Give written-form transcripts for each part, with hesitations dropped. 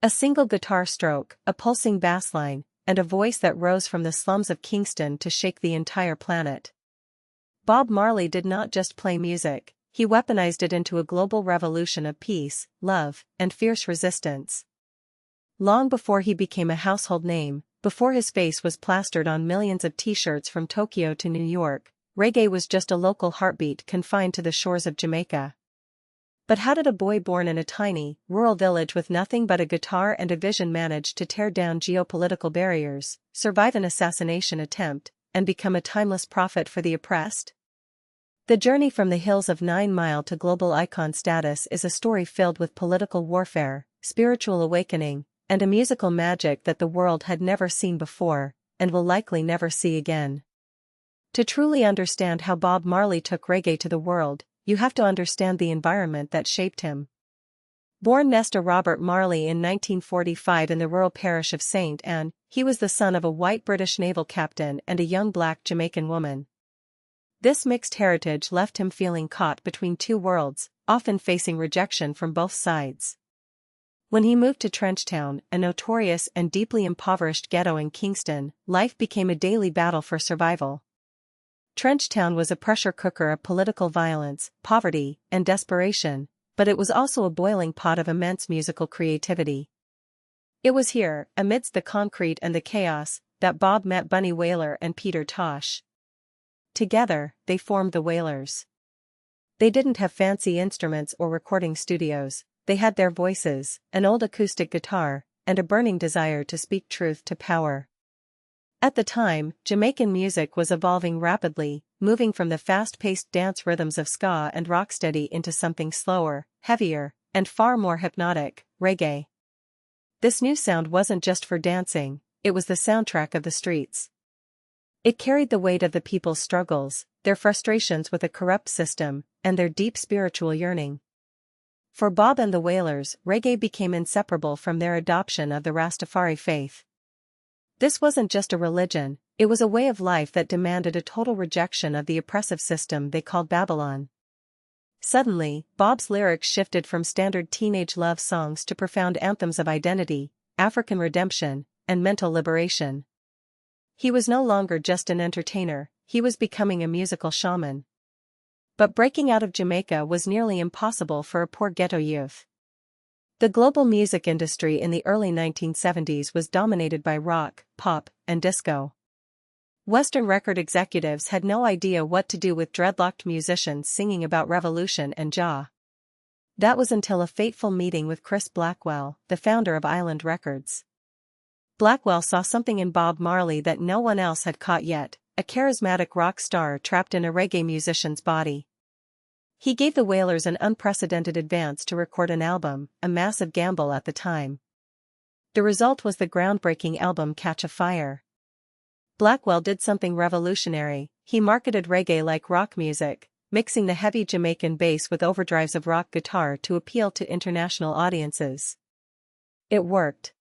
A single guitar stroke, a pulsing bass line, and a voice that rose from the slums of Kingston to shake the entire planet. Bob Marley did not just play music, he weaponized it into a global revolution of peace, love, and fierce resistance. Long before he became a household name, before his face was plastered on millions of t-shirts from Tokyo to New York, reggae was just a local heartbeat confined to the shores of Jamaica. But how did a boy born in a tiny, rural village with nothing but a guitar and a vision manage to tear down geopolitical barriers, survive an assassination attempt, and become a timeless prophet for the oppressed? The journey from the hills of 9 Mile to global icon status is a story filled with political warfare, spiritual awakening, and a musical magic that the world had never seen before, and will likely never see again. To truly understand how Bob Marley took reggae to the world, you have to understand the environment that shaped him. Born Nesta Robert Marley in 1945 in the rural parish of St. Anne, he was the son of a white British naval captain and a young black Jamaican woman. This mixed heritage left him feeling caught between two worlds, often facing rejection from both sides. When he moved to Trenchtown, a notorious and deeply impoverished ghetto in Kingston, life became a daily battle for survival. Trenchtown was a pressure cooker of political violence, poverty, and desperation, but it was also a boiling pot of immense musical creativity. It was here, amidst the concrete and the chaos, that Bob met Bunny Wailer and Peter Tosh. Together, they formed the Wailers. They didn't have fancy instruments or recording studios, they had their voices, an old acoustic guitar, and a burning desire to speak truth to power. At the time, Jamaican music was evolving rapidly, moving from the fast-paced dance rhythms of ska and rocksteady into something slower, heavier, and far more hypnotic, reggae. This new sound wasn't just for dancing, it was the soundtrack of the streets. It carried the weight of the people's struggles, their frustrations with a corrupt system, and their deep spiritual yearning. For Bob and the Wailers, reggae became inseparable from their adoption of the Rastafari faith. This wasn't just a religion, it was a way of life that demanded a total rejection of the oppressive system they called Babylon. Suddenly, Bob's lyrics shifted from standard teenage love songs to profound anthems of identity, African redemption, and mental liberation. He was no longer just an entertainer, he was becoming a musical shaman. But breaking out of Jamaica was nearly impossible for a poor ghetto youth. The global music industry in the early 1970s was dominated by rock, pop, and disco. Western record executives had no idea what to do with dreadlocked musicians singing about revolution and jaw. That was until a fateful meeting with Chris Blackwell, the founder of Island Records. Blackwell saw something in Bob Marley that no one else had caught yet, a charismatic rock star trapped in a reggae musician's body. He gave the Wailers an unprecedented advance to record an album, a massive gamble at the time. The result was the groundbreaking album Catch a Fire. Blackwell did something revolutionary, he marketed reggae like rock music, mixing the heavy Jamaican bass with overdrives of rock guitar to appeal to international audiences. It worked.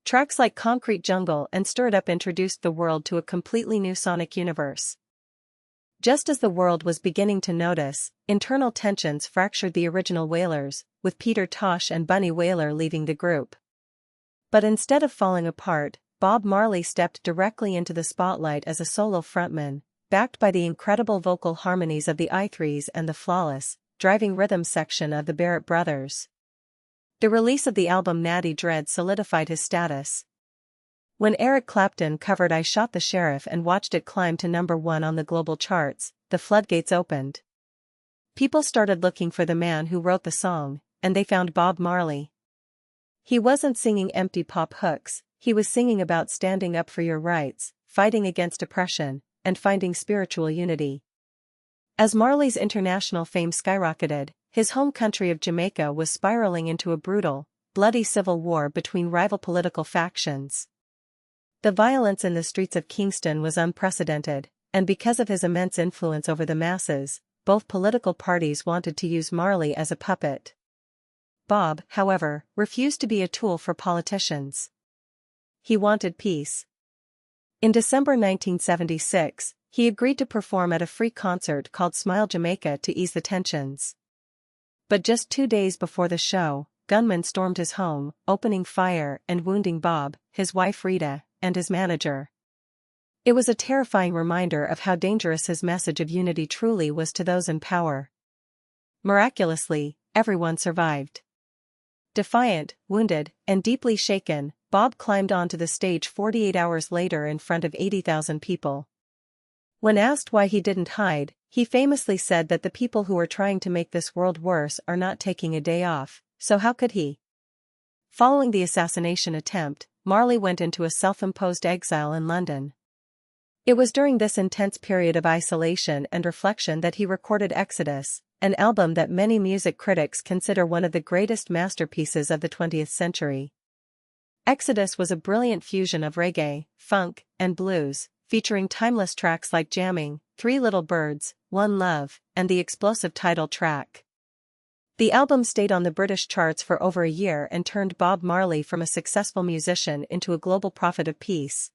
Tracks like Concrete Jungle and Stir It Up introduced the world to a completely new sonic universe. Just as the world was beginning to notice, internal tensions fractured the original Wailers, with Peter Tosh and Bunny Wailer leaving the group. But instead of falling apart, Bob Marley stepped directly into the spotlight as a solo frontman, backed by the incredible vocal harmonies of the I3s and the flawless, driving rhythm section of the Barrett Brothers. The release of the album Natty Dread solidified his status. When Eric Clapton covered I Shot the Sheriff and watched it climb to number 1 on the global charts, the floodgates opened. People started looking for the man who wrote the song, and they found Bob Marley. He wasn't singing empty pop hooks, he was singing about standing up for your rights, fighting against oppression, and finding spiritual unity. As Marley's international fame skyrocketed, his home country of Jamaica was spiraling into a brutal, bloody civil war between rival political factions. The violence in the streets of Kingston was unprecedented, and because of his immense influence over the masses, both political parties wanted to use Marley as a puppet. Bob, however, refused to be a tool for politicians. He wanted peace. In December 1976, he agreed to perform at a free concert called Smile Jamaica to ease the tensions. But just 2 days before the show, gunmen stormed his home, opening fire and wounding Bob, his wife Rita, and his manager. It was a terrifying reminder of how dangerous his message of unity truly was to those in power. Miraculously, everyone survived. Defiant, wounded, and deeply shaken, Bob climbed onto the stage 48 hours later in front of 80,000 people. When asked why he didn't hide, he famously said that the people who are trying to make this world worse are not taking a day off, so how could he? Following the assassination attempt, Marley went into a self-imposed exile in London. It was during this intense period of isolation and reflection that he recorded Exodus, an album that many music critics consider one of the greatest masterpieces of the 20th century. Exodus was a brilliant fusion of reggae, funk, and blues, featuring timeless tracks like Jamming, Three Little Birds, One Love, and the explosive title track. The album stayed on the British charts for over a year and turned Bob Marley from a successful musician into a global prophet of peace.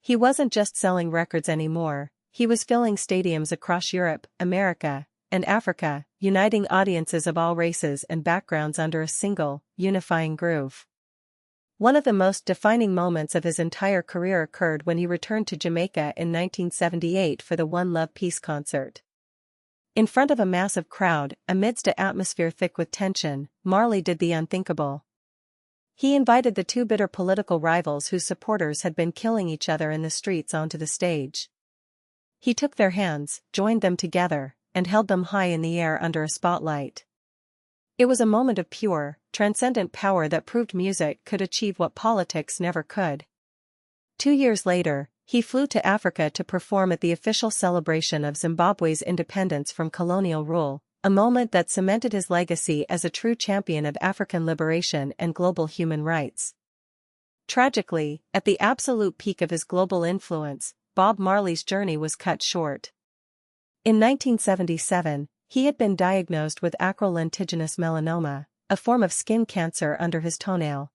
He wasn't just selling records anymore, he was filling stadiums across Europe, America, and Africa, uniting audiences of all races and backgrounds under a single, unifying groove. One of the most defining moments of his entire career occurred when he returned to Jamaica in 1978 for the One Love Peace concert. In front of a massive crowd, amidst an atmosphere thick with tension, Marley did the unthinkable. He invited the two bitter political rivals whose supporters had been killing each other in the streets onto the stage. He took their hands, joined them together, and held them high in the air under a spotlight. It was a moment of pure, transcendent power that proved music could achieve what politics never could. 2 years later, he flew to Africa to perform at the official celebration of Zimbabwe's independence from colonial rule, a moment that cemented his legacy as a true champion of African liberation and global human rights. Tragically, at the absolute peak of his global influence, Bob Marley's journey was cut short. In 1977, he had been diagnosed with acral lentiginous melanoma, a form of skin cancer under his toenail.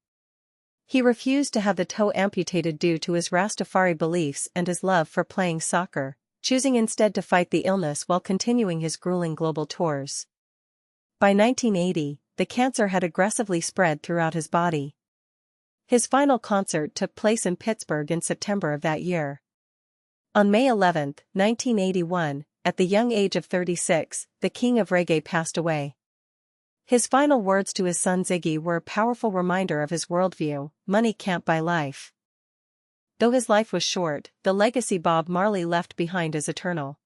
He refused to have the toe amputated due to his Rastafari beliefs and his love for playing soccer, choosing instead to fight the illness while continuing his grueling global tours. By 1980, the cancer had aggressively spread throughout his body. His final concert took place in Pittsburgh in September of that year. On May 11, 1981, at the young age of 36, the king of reggae passed away. His final words to his son Ziggy were a powerful reminder of his worldview: money can't buy life. Though his life was short, the legacy Bob Marley left behind is eternal.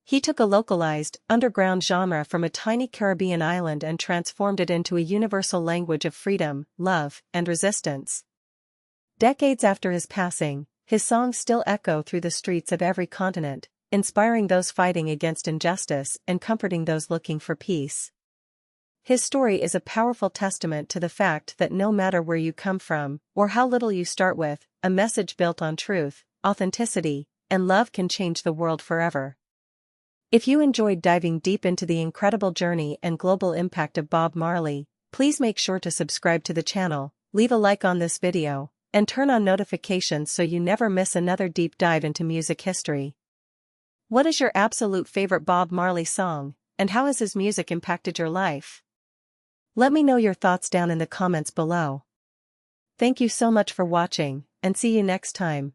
He took a localized, underground genre from a tiny Caribbean island and transformed it into a universal language of freedom, love, and resistance. Decades after his passing, his songs still echo through the streets of every continent, inspiring those fighting against injustice and comforting those looking for peace. His story is a powerful testament to the fact that no matter where you come from, or how little you start with, a message built on truth, authenticity, and love can change the world forever. If you enjoyed diving deep into the incredible journey and global impact of Bob Marley, please make sure to subscribe to the channel, leave a like on this video, and turn on notifications so you never miss another deep dive into music history. What is your absolute favorite Bob Marley song, and how has his music impacted your life? Let me know your thoughts down in the comments below. Thank you so much for watching, and see you next time.